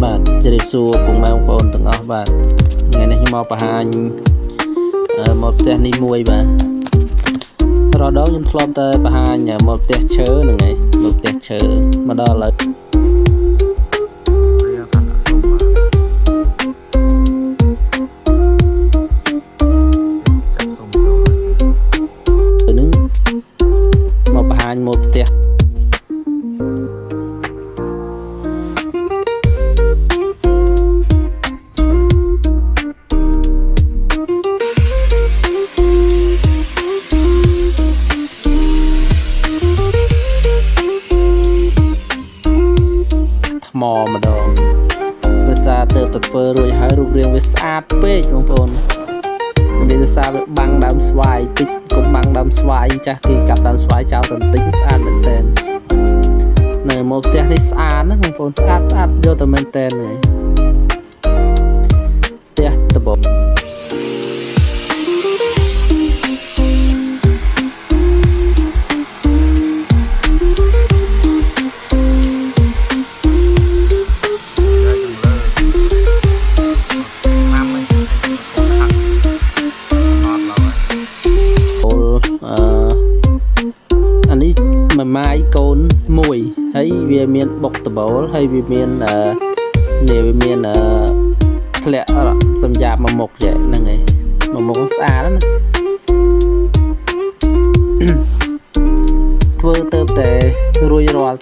បាទជម្រាបសួរពុកម៉ែបងប្អូនទាំងអស់បាទថ្ងៃនេះខ្ញុំមកបង្ហាញមកផ្ទះនេះមួយបាទរដងខ្ញុំធ្លាប់តែបង្ហាញមកផ្ទះឈើហ្នឹងឯងមកផ្ទះឈើមកដល់ឥឡូវនឹងមកបង្ហាញមកផ្ទះថ្មម្ដងដោយសារទៅធ្វើរួចហើយរូបរាងវាស្អាតពេកបងប្អូននេះដោយសារវាបាំងដើមស្វាយតិចកុំបាំងដើមស្វាយចាស់គេកាប់ដើមស្វាយចោលទៅបន្តិចស្អាតមែនតើនៅមកផ្ទះនេះស្អាតណាបងប្អូនស្អាតយកទៅមែនតើហើយផ្ទះតបម៉ាយកូនមួយហើយវាមានបុកដបូលហើយវាមាននេះវាមានធ្លាក់សម្រាប់មួយមុខចេះហ្នឹងឯងមួយមុខស្អាតណាធ្វើទៅតែរួចរាល់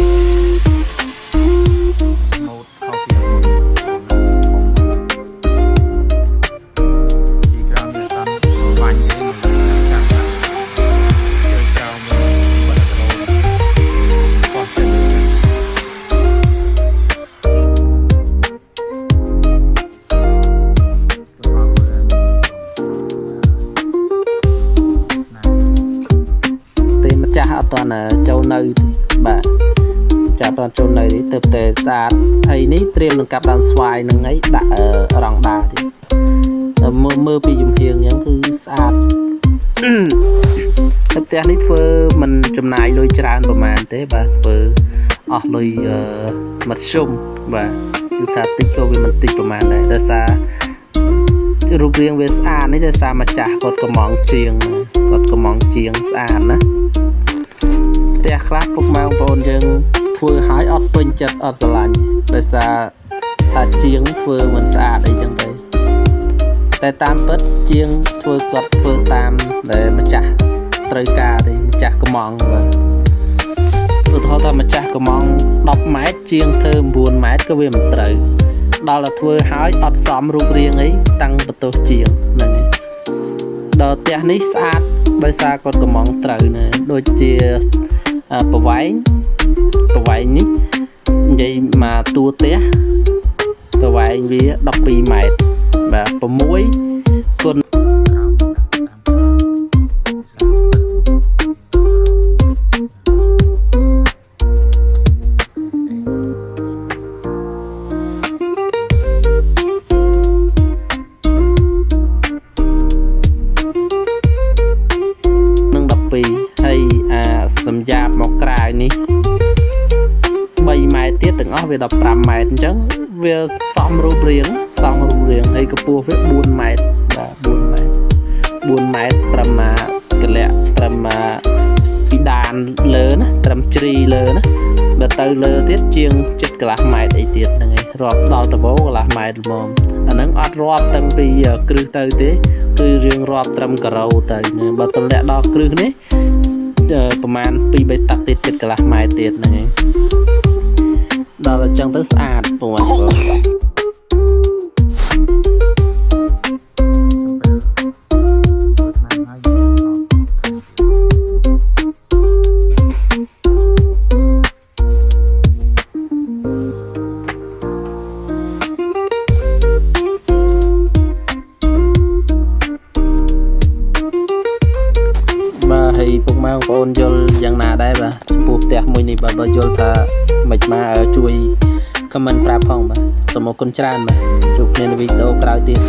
ចាស់អត់ទាន់ចូលនៅបាទចាស់អត់ទាន់ចូលនៅនេះទៅតែស្អាតហើយនេះត្រៀមនឹងកាប់ដើមស្វាយនឹងអីដាក់រងដាទៀតមើលពីជំហៀងអញ្ចឹងគឺស្អាតផ្ទះនេះធ្វើមិនចំណាយលុយច្រើនប្រហែលទេបាទធ្វើអស់លុយមធ្យមបាទគឺថាតិចក៏វាមិនតិចប្រហែលដែរដោយសាររូបរាងវាស្អាតនេះដោយសារម្ចាស់គាត់កំងជាងស្អាតណាផ្ទះខ្លះពុកម៉ែបងប្អូនយើងធ្វើឲ្យអត់ពេញចិត្តអត់ស្រឡាញ់ដោយសារថាជាងធ្វើមិនស្អាតអីចឹងទៅតែតាមពិតជាងធ្វើគាត់ធ្វើតាមដែលម្ចាស់ត្រូវការទេម្ចាស់កំងបាទឧទាហរណ៍ថាម្ចាស់កំង10ម៉ែត្រជាងធ្វើ9ម៉ែត្រក៏វាមិនត្រូវដល់តែធ្វើឲ្យអត់សមរូបរាងអីតាំងបន្ទោសជាងហ្នឹងឯងដល់ផ្ទះនេះស្អាតដោយសារគាត់កំងត្រូវណាដូចជាប្រវែងនេះនិយាយមកតួផ្ទះប្រវែងវា12ម៉ែត្របាទ6គុណនឹង12ហើយសម្រាប់មកក្រៅនេះ3ម៉ែត្រទៀតទាំងអស់វា15ម៉ែត្រអញ្ចឹងវាសមរូបរាងហើយកម្ពស់វា4ម៉ែត្របាទ4ម៉ែត្រត្រឹមកលៈត្រឹមពីដានលើណាត្រឹមជ្រីលើណាបើទៅលើទៀតជាង7កន្លះម៉ែត្រអីទៀតហ្នឹងឯងរាប់ដល់ដបកន្លះម៉ែត្រល្មមអាហ្នឹងអត់រាប់តាំងពីគ្រឹះទៅទេគឺរឿងរាប់ត្រឹមការ៉ូទៅបើទម្លាក់ដល់គ្រឹះនេះប្រហែល2-3តាក់ទៀត7កន្លះម៉ែត្រទៀតហ្នឹងឯងដល់អញ្ចឹងទៅស្អាតពងហើយពុកម៉ែបងប្អូនយល់យ៉ាងណាដែរបាទចំពោះផ្ទះមួយនេះបើយល់ថាមិនមកជួយ comment ប្រាប់ផងបាទសូមអរគុណច្រើនបាទជួបគ្នានៅវីដេអូក្រោយទៀត